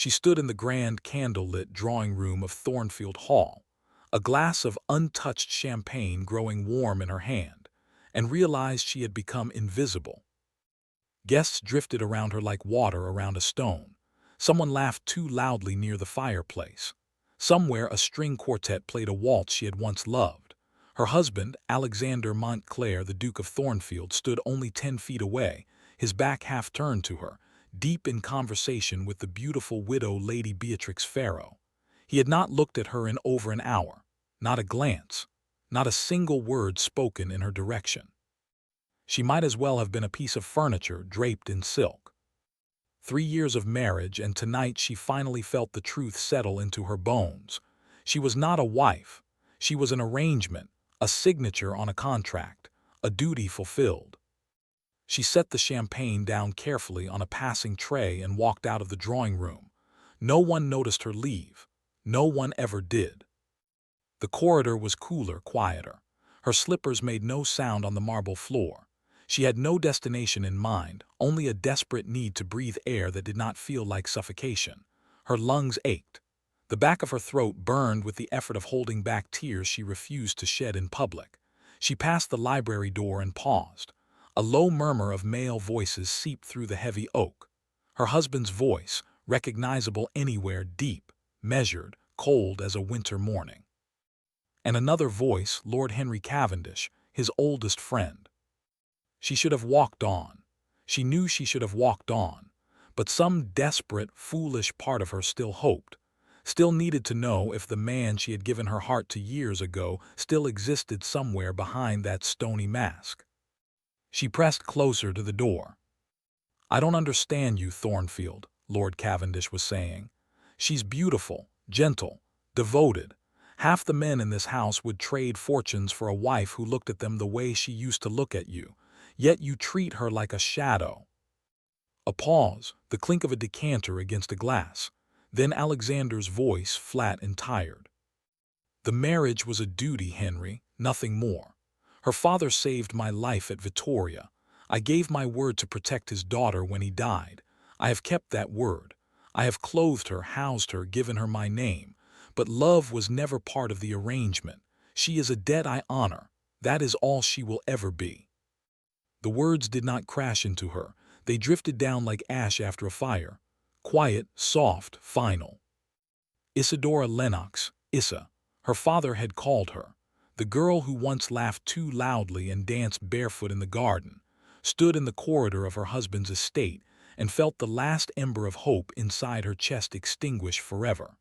She stood in the grand candle-lit drawing-room of Thornfield Hall, a glass of untouched champagne growing warm in her hand, and realized she had become invisible. Guests drifted around her like water around a stone. Someone laughed too loudly near the fireplace. Somewhere a string quartet played a waltz she had once loved. Her husband, Alexander Montclair, the Duke of Thornfield, stood only 10 feet away, his back half turned to her, deep in conversation with the beautiful widow Lady Beatrix Farrow. He had not looked at her in over an hour. Not a glance. Not a single word spoken in her direction. She might as well have been a piece of furniture draped in silk. 3 years of marriage, and tonight she finally felt the truth settle into her bones. She was not a wife. She was an arrangement, a signature on a contract, a duty fulfilled. She set the champagne down carefully on a passing tray and walked out of the drawing room. No one noticed her leave. No one ever did. The corridor was cooler, quieter. Her slippers made no sound on the marble floor. She had no destination in mind, only a desperate need to breathe air that did not feel like suffocation. Her lungs ached. The back of her throat burned with the effort of holding back tears she refused to shed in public. She passed the library door and paused. A low murmur of male voices seeped through the heavy oak. Her husband's voice, recognizable anywhere, deep, measured, cold as a winter morning. And another voice, Lord Henry Cavendish, his oldest friend. She should have walked on. She knew she should have walked on. But some desperate, foolish part of her still hoped, still needed to know if the man she had given her heart to years ago still existed somewhere behind that stony mask. She pressed closer to the door. "I don't understand you, Thornfield," Lord Cavendish was saying. "She's beautiful, gentle, devoted. Half the men in this house would trade fortunes for a wife who looked at them the way she used to look at you. Yet you treat her like a shadow." A pause, the clink of a decanter against a glass. Then Alexander's voice, flat and tired. "The marriage was a duty, Henry, nothing more. Her father saved my life at Vittoria. I gave my word to protect his daughter when he died. I have kept that word. I have clothed her, housed her, given her my name. But love was never part of the arrangement. She is a debt I honor. That is all she will ever be." The words did not crash into her. They drifted down like ash after a fire. Quiet, soft, final. Isadora Lennox, Issa, her father had called her. The girl who once laughed too loudly and danced barefoot in the garden, stood in the corridor of her husband's estate and felt the last ember of hope inside her chest extinguish forever.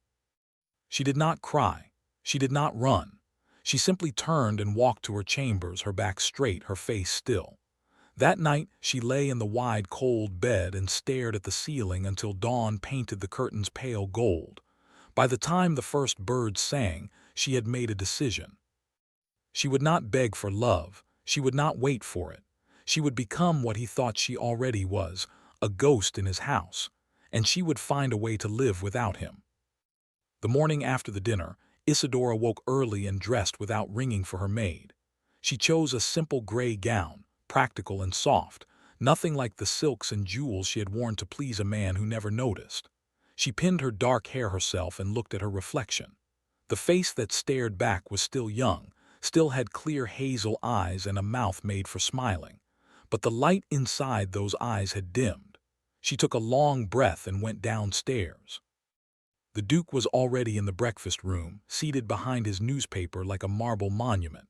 She did not cry. She did not run. She simply turned and walked to her chambers, her back straight, her face still. That night, she lay in the wide, cold bed and stared at the ceiling until dawn painted the curtains pale gold. By the time the first birds sang, she had made a decision. She would not beg for love. She would not wait for it. She would become what he thought she already was, a ghost in his house, and she would find a way to live without him. The morning after the dinner, Isadora woke early and dressed without ringing for her maid. She chose a simple gray gown, practical and soft, nothing like the silks and jewels she had worn to please a man who never noticed. She pinned her dark hair herself and looked at her reflection. The face that stared back was still young, still had clear hazel eyes and a mouth made for smiling. But the light inside those eyes had dimmed. She took a long breath and went downstairs. The Duke was already in the breakfast room, seated behind his newspaper like a marble monument.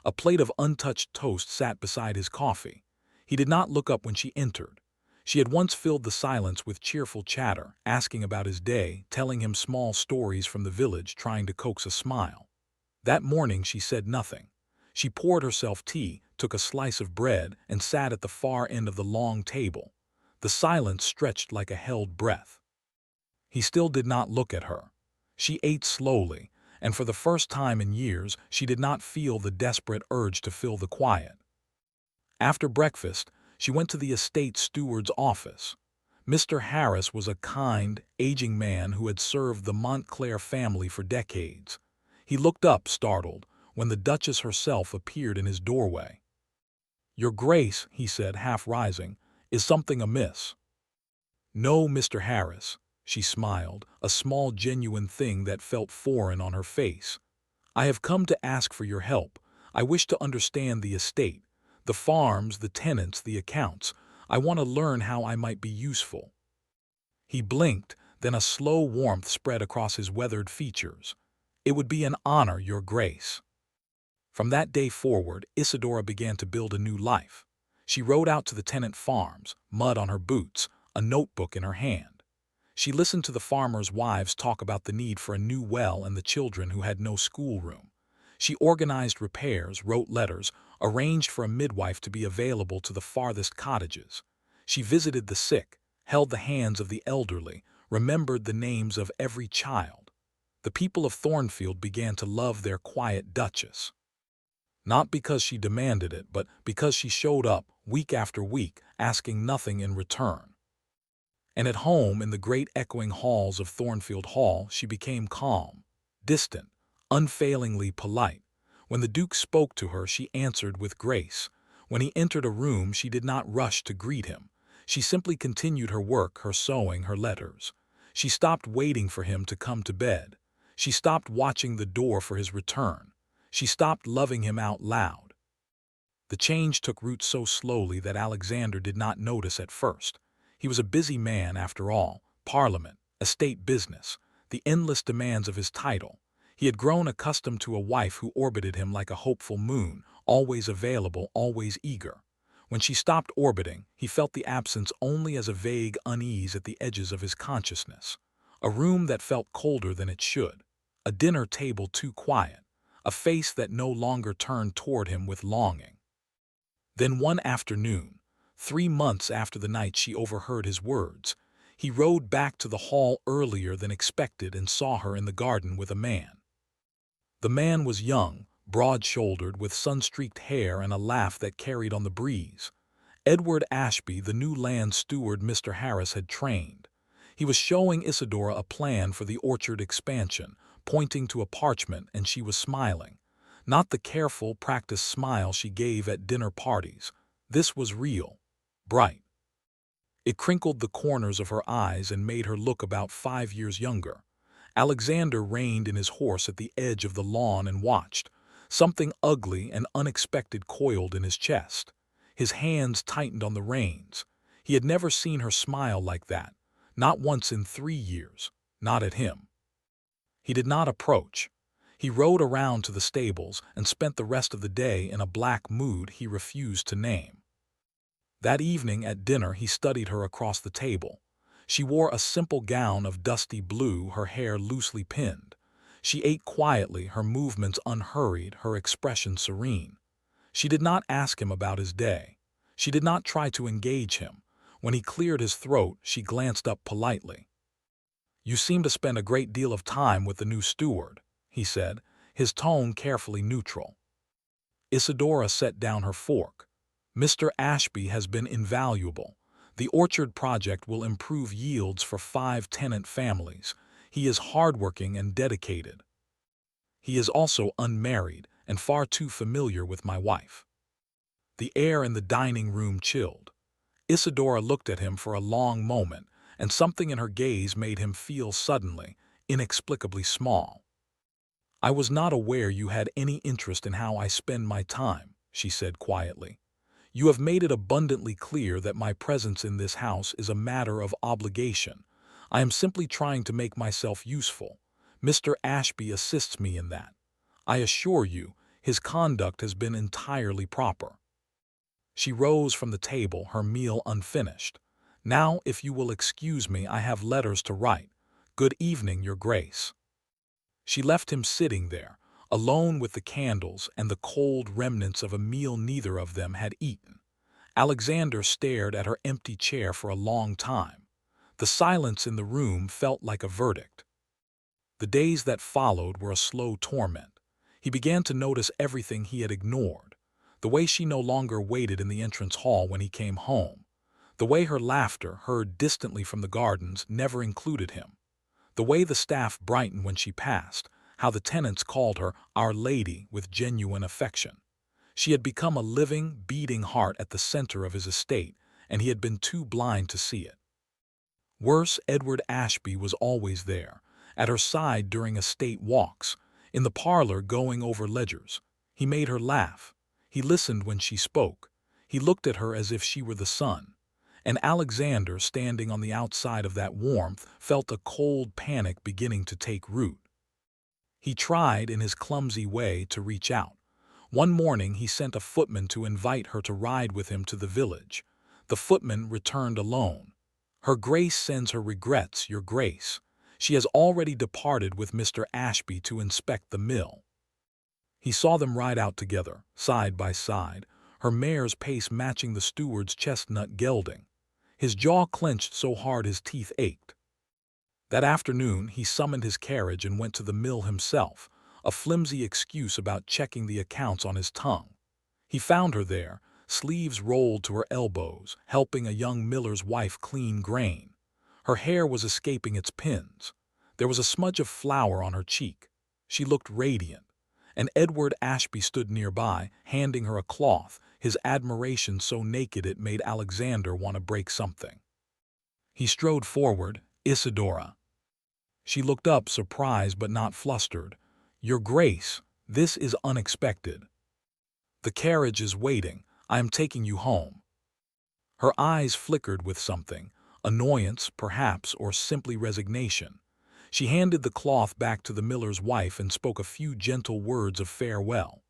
A plate of untouched toast sat beside his coffee. He did not look up when she entered. She had once filled the silence with cheerful chatter, asking about his day, telling him small stories from the village, trying to coax a smile. That morning she said nothing. She poured herself tea, took a slice of bread, and sat at the far end of the long table. The silence stretched like a held breath. He still did not look at her. She ate slowly, and for the first time in years she did not feel the desperate urge to fill the quiet. After breakfast, she went to the estate steward's office. Mr. Harris was a kind, aging man who had served the Montclair family for decades. He looked up, startled, when the Duchess herself appeared in his doorway. "Your Grace," he said, half rising, "is something amiss?" "No, Mr. Harris. she smiled, a small genuine thing that felt foreign on her face. "I have come to ask for your help. I wish to understand the estate, the farms, the tenants, the accounts. I want to learn how I might be useful." He blinked, then a slow warmth spread across his weathered features. "It would be an honor, Your Grace." From that day forward, Isadora began to build a new life. She rode out to the tenant farms, mud on her boots, a notebook in her hand. She listened to the farmers' wives talk about the need for a new well and the children who had no schoolroom. She organized repairs, wrote letters, arranged for a midwife to be available to the farthest cottages. She visited the sick, held the hands of the elderly, remembered the names of every child. The people of Thornfield began to love their quiet duchess. Not because she demanded it, but because she showed up, week after week, asking nothing in return. And at home, in the great echoing halls of Thornfield Hall, she became calm, distant, unfailingly polite. When the Duke spoke to her, she answered with grace. When he entered a room, she did not rush to greet him. She simply continued her work, her sewing, her letters. She stopped waiting for him to come to bed. She stopped watching the door for his return. She stopped loving him out loud. The change took root so slowly that Alexander did not notice at first. He was a busy man after all, Parliament, estate business, the endless demands of his title. He had grown accustomed to a wife who orbited him like a hopeful moon, always available, always eager. When she stopped orbiting, he felt the absence only as a vague unease at the edges of his consciousness. A room that felt colder than it should. A dinner table too quiet. A face that no longer turned toward him with longing. Then one afternoon, 3 months after the night she overheard his words, he rode back to the hall earlier than expected and saw her in the garden with a man. The man was young, broad-shouldered, with sun-streaked hair and a laugh that carried on the breeze. Edward Ashby, the new land steward Mr. Harris had trained. He was showing Isadora a plan for the orchard expansion, pointing to a parchment, and she was smiling. Not the careful, practiced smile she gave at dinner parties. This was real, bright. It crinkled the corners of her eyes and made her look about 5 years younger. Alexander reined in his horse at the edge of the lawn and watched. Something ugly and unexpected coiled in his chest. His hands tightened on the reins. He had never seen her smile like that, not once in 3 years, not at him. He did not approach. He rode around to the stables and spent the rest of the day in a black mood he refused to name. That evening at dinner he studied her across the table. She wore a simple gown of dusty blue, her hair loosely pinned. She ate quietly, her movements unhurried, her expression serene. She did not ask him about his day. She did not try to engage him. When he cleared his throat, she glanced up politely. "You seem to spend a great deal of time with the new steward," he said, his tone carefully neutral. Isadora set down her fork. "Mr. Ashby has been invaluable. The orchard project will improve yields for 5 tenant families. He is hardworking and dedicated. He is also unmarried and far too familiar with my wife." The air in the dining room chilled. Isadora looked at him for a long moment, and something in her gaze made him feel suddenly, inexplicably small. "I was not aware you had any interest in how I spend my time," she said quietly. "You have made it abundantly clear that my presence in this house is a matter of obligation. I am simply trying to make myself useful. Mr. Ashby assists me in that. I assure you, his conduct has been entirely proper." She rose from the table, her meal unfinished. "Now, if you will excuse me, I have letters to write. Good evening, Your Grace." She left him sitting there, alone with the candles and the cold remnants of a meal neither of them had eaten. Alexander stared at her empty chair for a long time. The silence in the room felt like a verdict. The days that followed were a slow torment. He began to notice everything he had ignored. The way she no longer waited in the entrance hall when he came home. The way her laughter, heard distantly from the gardens, never included him. The way the staff brightened when she passed, how the tenants called her Our Lady with genuine affection. She had become a living, beating heart at the center of his estate, and he had been too blind to see it. Worse, Edward Ashby was always there, at her side during estate walks, in the parlor going over ledgers. He made her laugh. He listened when she spoke. He looked at her as if she were the sun. And Alexander, standing on the outside of that warmth, felt a cold panic beginning to take root. He tried, in his clumsy way, to reach out. One morning he sent a footman to invite her to ride with him to the village. The footman returned alone. "Her Grace sends her regrets, your Grace. She has already departed with Mr. Ashby to inspect the mill." He saw them ride out together, side by side, her mare's pace matching the steward's chestnut gelding. His jaw clenched so hard his teeth ached. That afternoon he summoned his carriage and went to the mill himself, a flimsy excuse about checking the accounts on his tongue. He found her there, sleeves rolled to her elbows, helping a young miller's wife clean grain. Her hair was escaping its pins. There was a smudge of flour on her cheek. She looked radiant. And Edward Ashby stood nearby, handing her a cloth, his admiration so naked it made Alexander want to break something. He strode forward. "Isidora." She looked up, surprised but not flustered. "Your Grace, this is unexpected." "The carriage is waiting. I am taking you home." Her eyes flickered with something, annoyance, perhaps, or simply resignation. She handed the cloth back to the miller's wife and spoke a few gentle words of farewell.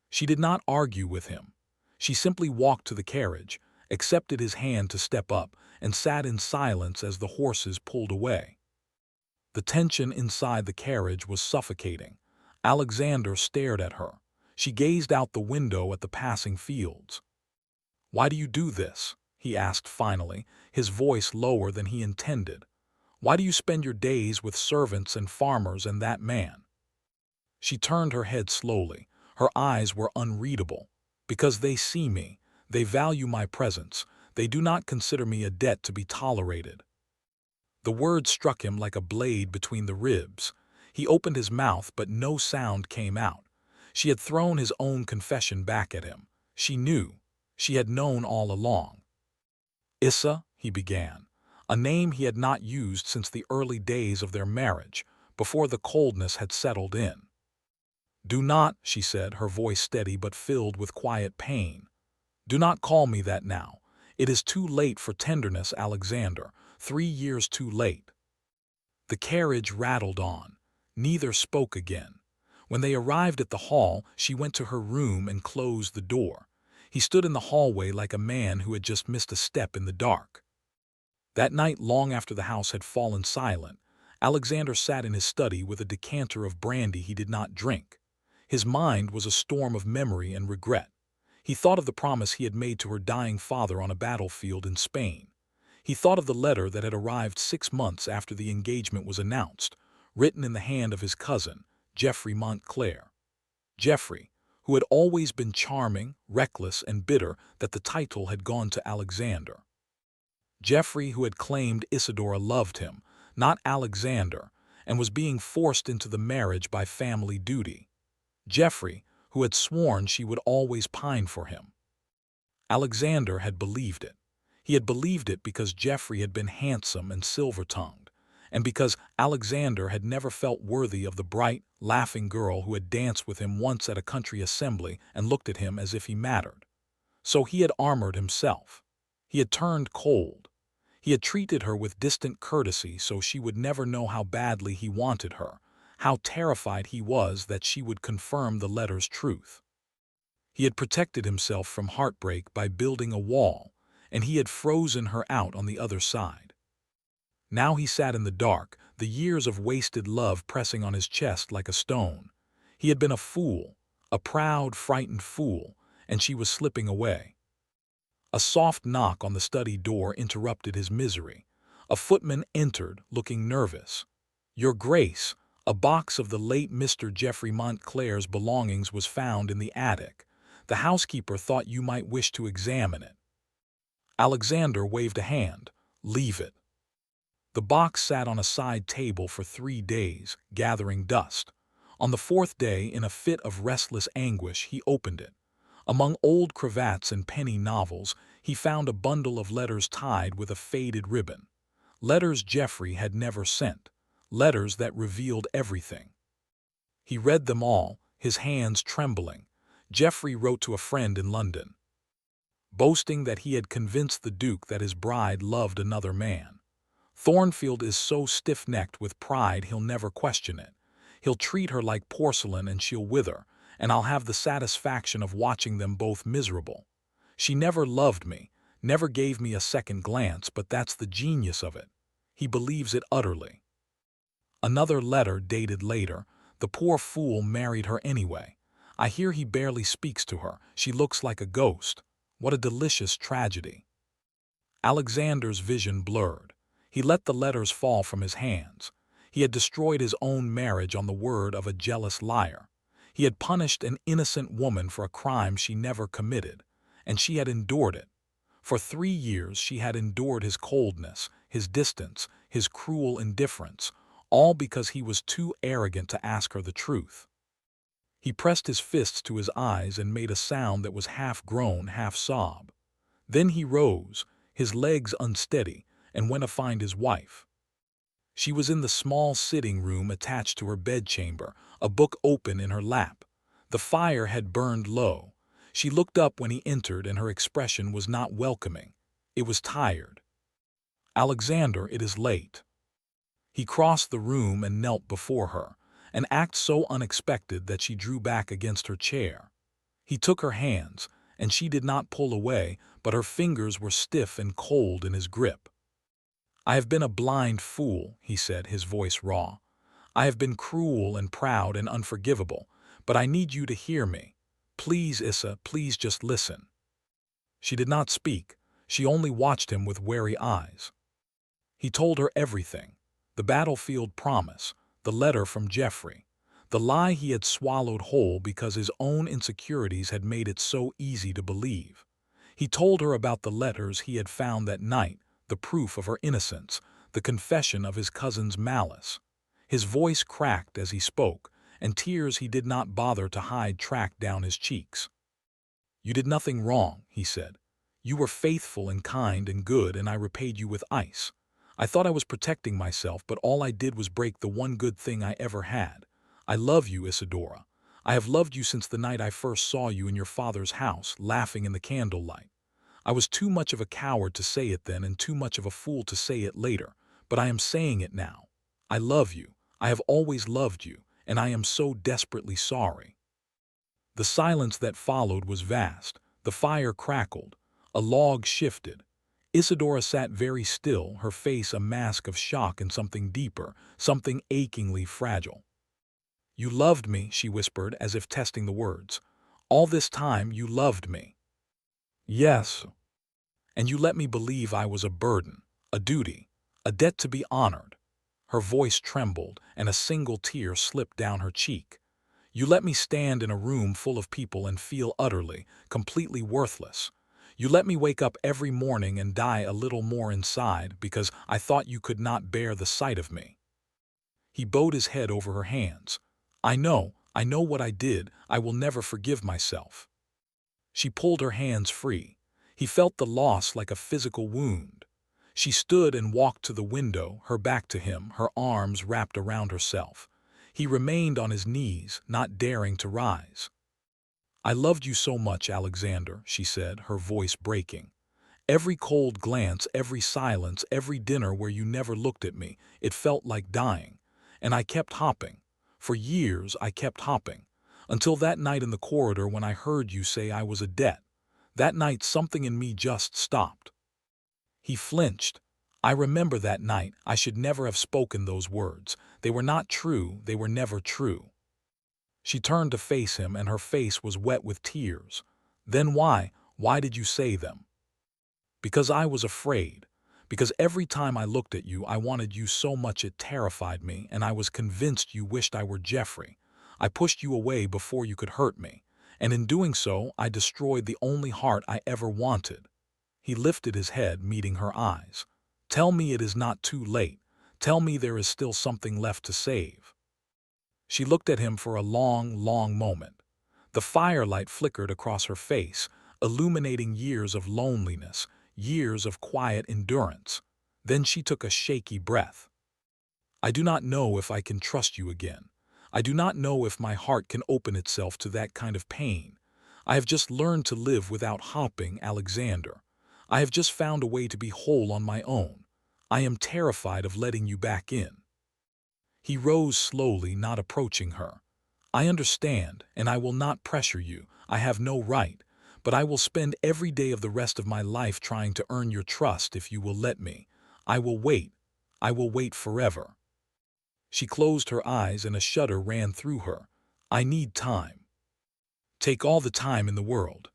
She did not argue with him. She simply walked to the carriage, accepted his hand to step up, and sat in silence as the horses pulled away. The tension inside the carriage was suffocating. Alexander stared at her. She gazed out the window at the passing fields. "Why do you do this?" he asked finally, his voice lower than he intended. "Why do you spend your days with servants and farmers and that man?" She turned her head slowly. Her eyes were unreadable. "Because they see me. They value my presence. They do not consider me a debt to be tolerated." The word struck him like a blade between the ribs. He opened his mouth, but no sound came out. She had thrown his own confession back at him. She knew. She had known all along. "Issa," he began, a name he had not used since the early days of their marriage, before the coldness had settled in. "Do not," she said, her voice steady but filled with quiet pain. "Do not call me that now. It is too late for tenderness, Alexander, 3 years too late." The carriage rattled on. Neither spoke again. When they arrived at the hall, she went to her room and closed the door. He stood in the hallway like a man who had just missed a step in the dark. That night, long after the house had fallen silent, Alexander sat in his study with a decanter of brandy he did not drink. His mind was a storm of memory and regret. He thought of the promise he had made to her dying father on a battlefield in Spain. He thought of the letter that had arrived 6 months after the engagement was announced, written in the hand of his cousin, Geoffrey Montclair. Geoffrey, who had always been charming, reckless, and bitter that the title had gone to Alexander. Geoffrey, who had claimed Isidora loved him, not Alexander, and was being forced into the marriage by family duty. Geoffrey, who had sworn she would always pine for him. Alexander had believed it. He had believed it because Geoffrey had been handsome and silver-tongued, and because Alexander had never felt worthy of the bright, laughing girl who had danced with him once at a country assembly and looked at him as if he mattered. So he had armored himself. He had turned cold. He had treated her with distant courtesy so she would never know how badly he wanted her, how terrified he was that she would confirm the letter's truth. He had protected himself from heartbreak by building a wall, and he had frozen her out on the other side. Now he sat in the dark, the years of wasted love pressing on his chest like a stone. He had been a fool, a proud, frightened fool, and she was slipping away. A soft knock on the study door interrupted his misery. A footman entered, looking nervous. "Your Grace, a box of the late Mr. Geoffrey Montclair's belongings was found in the attic. The housekeeper thought you might wish to examine it." Alexander waved a hand. "Leave it." The box sat on a side table for 3 days, gathering dust. On the 4th day, in a fit of restless anguish, he opened it. Among old cravats and penny novels, he found a bundle of letters tied with a faded ribbon. Letters Jeffrey had never sent. Letters that revealed everything. He read them all, his hands trembling. Jeffrey wrote to a friend in London, boasting that he had convinced the Duke that his bride loved another man. Thornfield is so stiff-necked with pride he'll never question it. He'll treat her like porcelain and she'll wither, and I'll have the satisfaction of watching them both miserable. She never loved me, never gave me a second glance, but that's the genius of it. He believes it utterly. Another letter dated later. The poor fool married her anyway. I hear he barely speaks to her. She looks like a ghost. What a delicious tragedy. Alexander's vision blurred. He let the letters fall from his hands. He had destroyed his own marriage on the word of a jealous liar. He had punished an innocent woman for a crime she never committed, and she had endured it. For 3 years she had endured his coldness, his distance, his cruel indifference, all because he was too arrogant to ask her the truth. He pressed his fists to his eyes and made a sound that was half groan, half sob. Then he rose, his legs unsteady, and went to find his wife. She was in the small sitting room attached to her bedchamber, a book open in her lap. The fire had burned low. She looked up when he entered, and her expression was not welcoming. It was tired. "Alexander, it is late." He crossed the room and knelt before her, an act so unexpected that she drew back against her chair. He took her hands, and she did not pull away, but her fingers were stiff and cold in his grip. "I have been a blind fool," he said, his voice raw. "I have been cruel and proud and unforgivable, but I need you to hear me. Please, Issa, please just listen." She did not speak. She only watched him with wary eyes. He told her everything. The battlefield promise, the letter from Jeffrey, the lie he had swallowed whole because his own insecurities had made it so easy to believe. He told her about the letters he had found that night, the proof of her innocence, the confession of his cousin's malice. His voice cracked as he spoke, and tears he did not bother to hide tracked down his cheeks. "You did nothing wrong," he said. "You were faithful and kind and good, and I repaid you with ice. I thought I was protecting myself, but all I did was break the one good thing I ever had. I love you, Isadora. I have loved you since the night I first saw you in your father's house, laughing in the candlelight. I was too much of a coward to say it then and too much of a fool to say it later, but I am saying it now. I love you. I have always loved you, and I am so desperately sorry." The silence that followed was vast. The fire crackled. A log shifted. Isadora sat very still, her face a mask of shock and something deeper, something achingly fragile. "You loved me," she whispered, as if testing the words. "All this time you loved me." "Yes." "And you let me believe I was a burden, a duty, a debt to be honored." Her voice trembled, and a single tear slipped down her cheek. "You let me stand in a room full of people and feel utterly, completely worthless. You let me wake up every morning and die a little more inside because I thought you could not bear the sight of me." He bowed his head over her hands. I know what I did. I will never forgive myself." She pulled her hands free. He felt the loss like a physical wound. She stood and walked to the window, her back to him, her arms wrapped around herself. He remained on his knees, not daring to rise. "I loved you so much, Alexander," she said, her voice breaking. "Every cold glance, every silence, every dinner where you never looked at me, it felt like dying. And I kept hopping. For years I kept hopping. Until that night in the corridor when I heard you say I was a debt. That night something in me just stopped." He flinched. "I remember that night. I should never have spoken those words. They were not true. They were never true." She turned to face him, and her face was wet with tears. "Then why did you say them?" "Because I was afraid. Because every time I looked at you, I wanted you so much it terrified me, and I was convinced you wished I were Jeffrey. I pushed you away before you could hurt me, and in doing so, I destroyed the only heart I ever wanted." He lifted his head, meeting her eyes. "Tell me it is not too late. Tell me there is still something left to save." She looked at him for a long, long moment. The firelight flickered across her face, illuminating years of loneliness, years of quiet endurance. Then she took a shaky breath. I do not know if I can trust you again. I do not know if my heart can open itself to that kind of pain. I have just learned to live without hopping, Alexander. I have just found a way to be whole on my own. I am terrified of letting you back in. He rose slowly, not approaching her. I understand, and I will not pressure you. I have no right, but I will spend every day of the rest of my life trying to earn your trust if you will let me. I will wait. I will wait forever. She closed her eyes and a shudder ran through her. I need time. Take all the time in the world.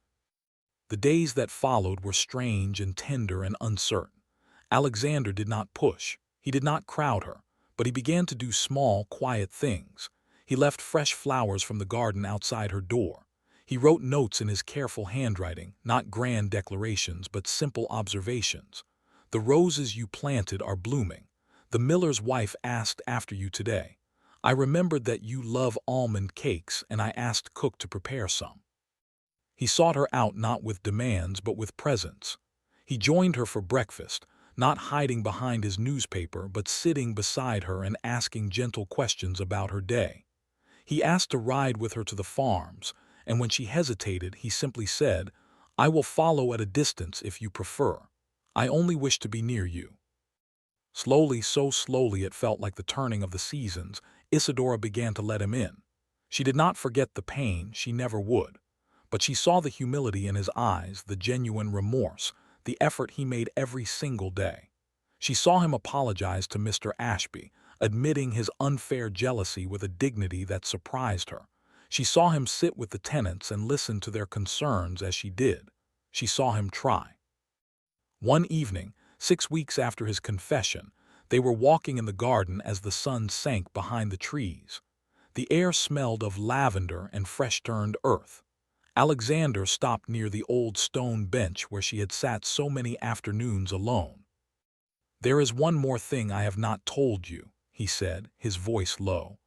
The days that followed were strange and tender and uncertain. Alexander did not push. He did not crowd her, but he began to do small, quiet things. He left fresh flowers from the garden outside her door. He wrote notes in his careful handwriting, not grand declarations, but simple observations. The roses you planted are blooming. The miller's wife asked after you today. I remembered that you love almond cakes, and I asked cook to prepare some. He sought her out not with demands, but with presence. He joined her for breakfast, not hiding behind his newspaper, but sitting beside her and asking gentle questions about her day. He asked to ride with her to the farms, and when she hesitated, he simply said, I will follow at a distance if you prefer. I only wish to be near you. Slowly, so slowly it felt like the turning of the seasons, Isadora began to let him in. She did not forget the pain, she never would. But she saw the humility in his eyes, the genuine remorse, the effort he made every single day. She saw him apologize to Mr. Ashby, admitting his unfair jealousy with a dignity that surprised her. She saw him sit with the tenants and listen to their concerns as she did. She saw him try. One evening, 6 weeks after his confession, they were walking in the garden as the sun sank behind the trees. The air smelled of lavender and fresh-turned earth. Alexander stopped near the old stone bench where she had sat so many afternoons alone. There is one more thing I have not told you, he said, his voice low.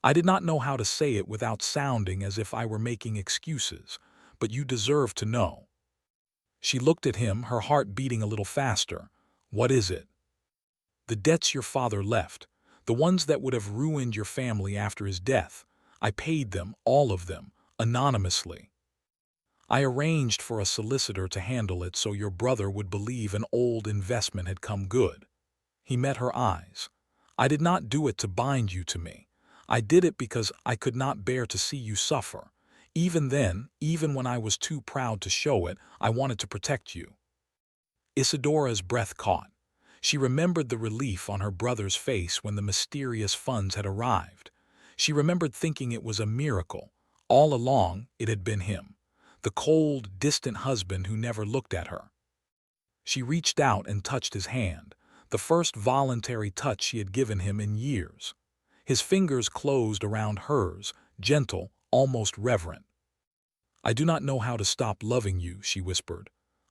I did not know how to say it without sounding as if I were making excuses, but you deserve to know. She looked at him, her heart beating a little faster. What is it? The debts your father left, the ones that would have ruined your family after his death. I paid them, all of them, anonymously. I arranged for a solicitor to handle it so your brother would believe an old investment had come good. He met her eyes. I did not do it to bind you to me. I did it because I could not bear to see you suffer. Even then, even when I was too proud to show it, I wanted to protect you. Isadora's breath caught. She remembered the relief on her brother's face when the mysterious funds had arrived. She remembered thinking it was a miracle. All along, it had been him. The cold, distant husband who never looked at her. She reached out and touched his hand, the first voluntary touch she had given him in years. His fingers closed around hers, gentle, almost reverent. I do not know how to stop loving you, she whispered.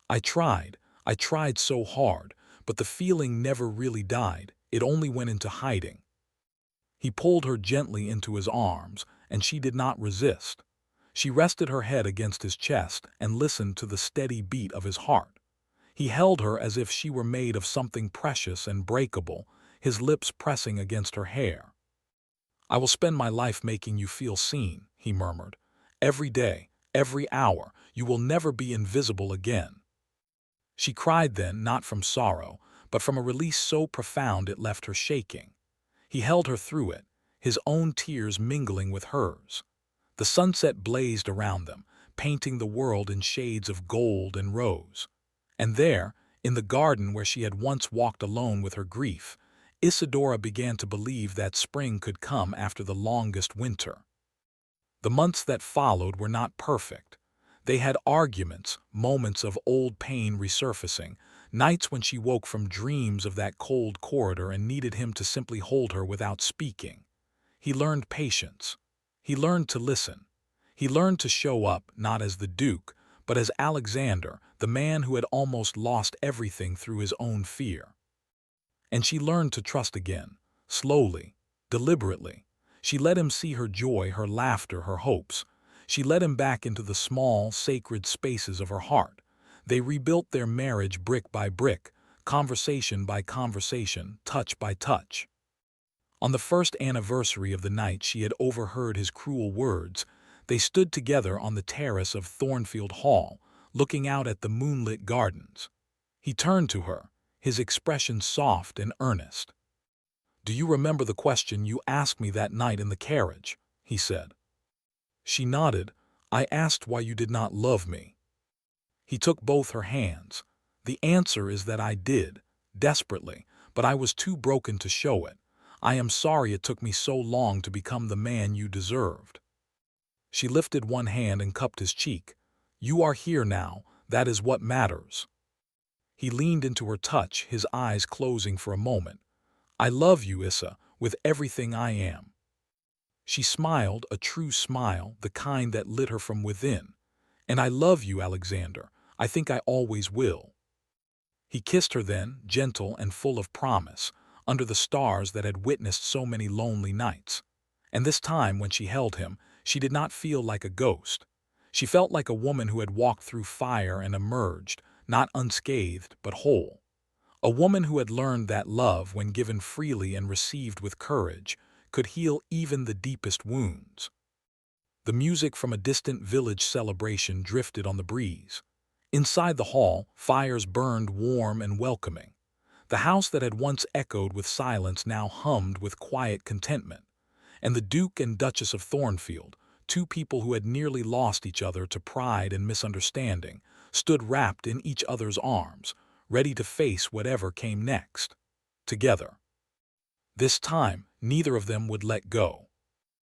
I tried so hard, but the feeling never really died, it only went into hiding. He pulled her gently into his arms, and she did not resist. She rested her head against his chest and listened to the steady beat of his heart. He held her as if she were made of something precious and breakable, his lips pressing against her hair. I will spend my life making you feel seen, he murmured. Every day, every hour, you will never be invisible again. She cried then, not from sorrow, but from a release so profound it left her shaking. He held her through it, his own tears mingling with hers. The sunset blazed around them, painting the world in shades of gold and rose. And there, in the garden where she had once walked alone with her grief, Isadora began to believe that spring could come after the longest winter. The months that followed were not perfect. They had arguments, moments of old pain resurfacing, nights when she woke from dreams of that cold corridor and needed him to simply hold her without speaking. He learned patience. He learned to listen. He learned to show up not as the Duke, but as Alexander, the man who had almost lost everything through his own fear. And she learned to trust again, slowly, deliberately. She let him see her joy, her laughter, her hopes. She let him back into the small, sacred spaces of her heart. They rebuilt their marriage brick by brick, conversation by conversation, touch by touch. On the first anniversary of the night she had overheard his cruel words, they stood together on the terrace of Thornfield Hall, looking out at the moonlit gardens. He turned to her, his expression soft and earnest. "Do you remember the question you asked me that night in the carriage?" he said. She nodded. "I asked why you did not love me." He took both her hands. "The answer is that I did, desperately, but I was too broken to show it. I am sorry it took me so long to become the man you deserved." She lifted one hand and cupped his cheek. "You are here now, that is what matters." He leaned into her touch, his eyes closing for a moment. "I love you, Issa, with everything I am." She smiled, a true smile, the kind that lit her from within. "And I love you, Alexander. I think I always will." He kissed her then, gentle and full of promise, under the stars that had witnessed so many lonely nights. And this time, when she held him, she did not feel like a ghost. She felt like a woman who had walked through fire and emerged, not unscathed, but whole. A woman who had learned that love, when given freely and received with courage, could heal even the deepest wounds. The music from a distant village celebration drifted on the breeze. Inside the hall, fires burned warm and welcoming. The house that had once echoed with silence now hummed with quiet contentment. And the Duke and Duchess of Thornfield, two people who had nearly lost each other to pride and misunderstanding, stood wrapped in each other's arms, ready to face whatever came next. Together. This time, neither of them would let go.